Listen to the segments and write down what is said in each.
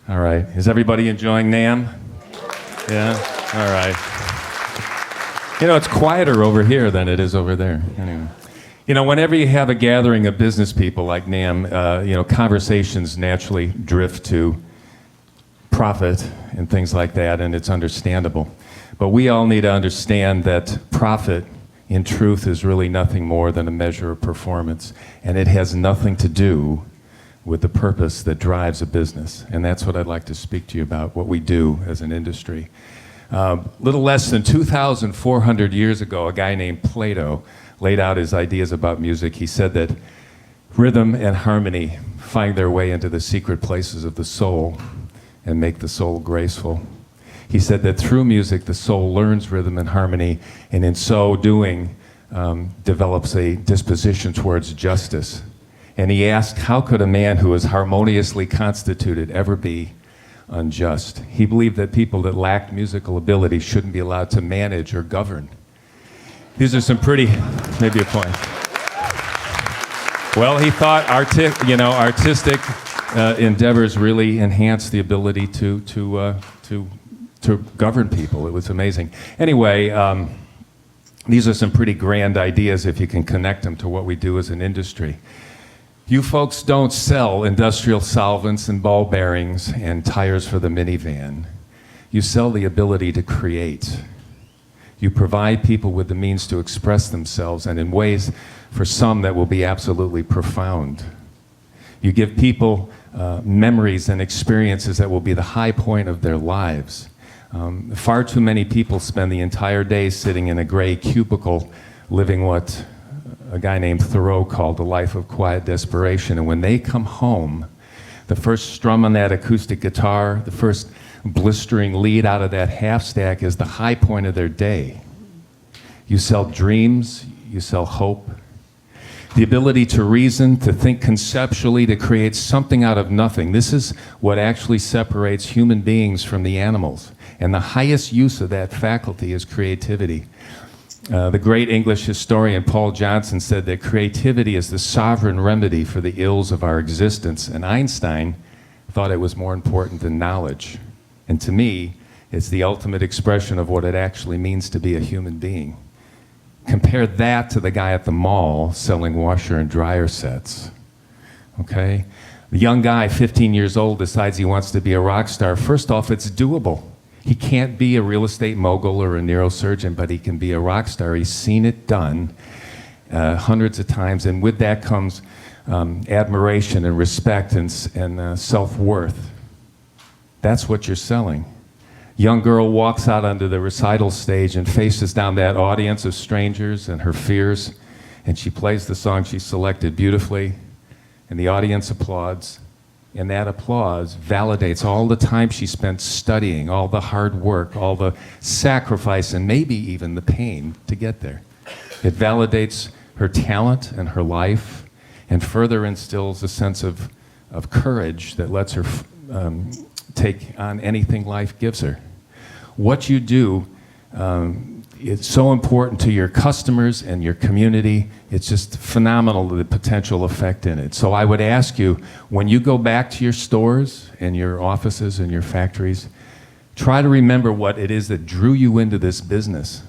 All right. Is everybody enjoying NAMM? Yeah? All right. You know, it's quieter over here than it is over there. Anyway. You know, whenever you have a gathering of business people like NAMM, conversations naturally drift to profit and things like that, and it's understandable. But we all need to understand that profit, in truth, is really nothing more than a measure of performance, and it has nothing to do with the purpose that drives a business. And that's what I'd like to speak to you about, what we do as an industry. Little less than 2,400 years ago, a guy named Plato laid out his ideas about music. He said that rhythm and harmony find their way into the secret places of the soul and make the soul graceful. He said that through music, the soul learns rhythm and harmony, and in so doing, develops a disposition towards justice. And he asked, how could a man who is harmoniously constituted ever be unjust? He believed that people that lacked musical ability shouldn't be allowed to manage or govern. These are some pretty, maybe a point. Well, he thought artistic endeavors really enhance the ability to govern people. It was amazing. Anyway, these are some pretty grand ideas if you can connect them to what we do as an industry. You folks don't sell industrial solvents and ball bearings and tires for the minivan. You sell the ability to create. You provide people with the means to express themselves, and in ways, for some, that will be absolutely profound. You give people memories and experiences that will be the high point of their lives. Far too many people spend the entire day sitting in a gray cubicle living what a guy named Thoreau called a life of quiet desperation. And when they come home, the first strum on that acoustic guitar, the first blistering lead out of that half stack is the high point of their day. You sell dreams, you sell hope. The ability to reason, to think conceptually, to create something out of nothing. This is what actually separates human beings from the animals. And the highest use of that faculty is creativity. The great English historian Paul Johnson said that creativity is the sovereign remedy for the ills of our existence, and Einstein thought it was more important than knowledge. And to me, it's the ultimate expression of what it actually means to be a human being. Compare that to the guy at the mall selling washer and dryer sets, okay? The young guy, 15 years old, decides he wants to be a rock star. First off, it's doable. He can't be a real estate mogul or a neurosurgeon, but he can be a rock star. He's seen it done hundreds of times, and with that comes admiration and respect and self-worth. That's what you're selling. Young girl walks out onto the recital stage and faces down that audience of strangers and her fears, and she plays the song she selected beautifully, and the audience applauds. And that applause validates all the time she spent studying, all the hard work, all the sacrifice, and maybe even the pain to get there. It validates her talent and her life, and further instills a sense of courage that lets her take on anything life gives her. What you do is so important to your customers and your community. It's just phenomenal, the potential effect in it. So I would ask you, when you go back to your stores and your offices and your factories, try to remember what it is that drew you into this business.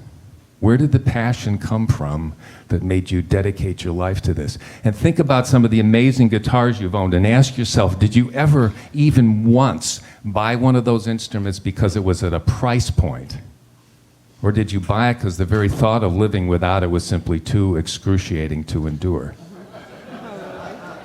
Where did the passion come from that made you dedicate your life to this? And think about some of the amazing guitars you've owned and ask yourself, did you ever even once buy one of those instruments because it was at a price point? Or did you buy it because the very thought of living without it was simply too excruciating to endure?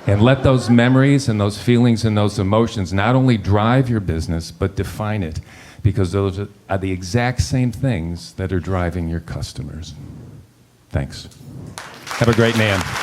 And let those memories and those feelings and those emotions not only drive your business, but define it, because those are the exact same things that are driving your customers. Thanks. Have a great NAMM.